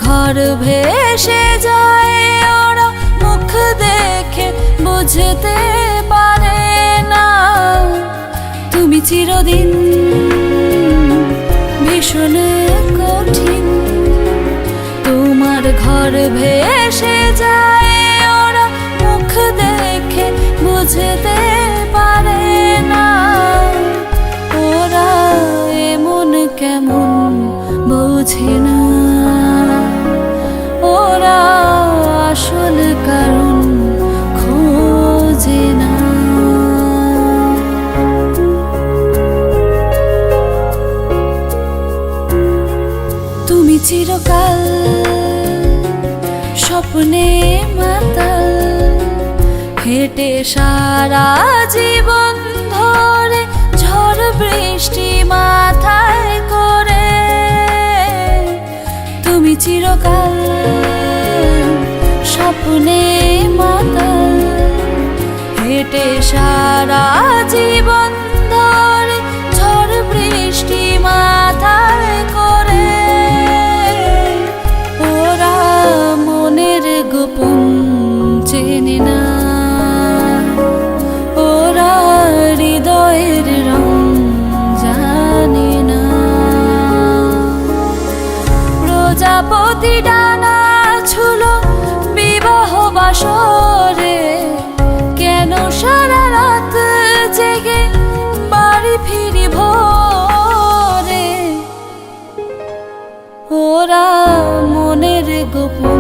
ঘর ভেসে যায়, ওরা মুখ দেখে বুঝতে পারে না তুমি চিরদিন ভীষণ কঠিন। তোমার ঘর ভেসে যায়, ওরা মুখ দেখে বুঝতে পারে না ওরা এমন কেমন বোঝে না, ওরা আসল কারণ খোঁজে না। তুমি চিরকাল স্বপ্নে মাতাল, হেঁটে সারা জীবন ধরে ঝড় বৃষ্টি মাথায় করে। তুমি চিরকাল স্বপ্নে মাতাল, হেঁটে সারা জীবন ধরে ঝড় বৃষ্টি মাথায় করে। ওরা মনের গোপন চেনে না, ওরা হৃদয়ের রং জানে না। প্রজাপতি ডানা ছুলো বিবাহ বাসরে, কেন সারা রাত জেগে বাড়ি ফিরি ভোরে। ওরা মনের গোপন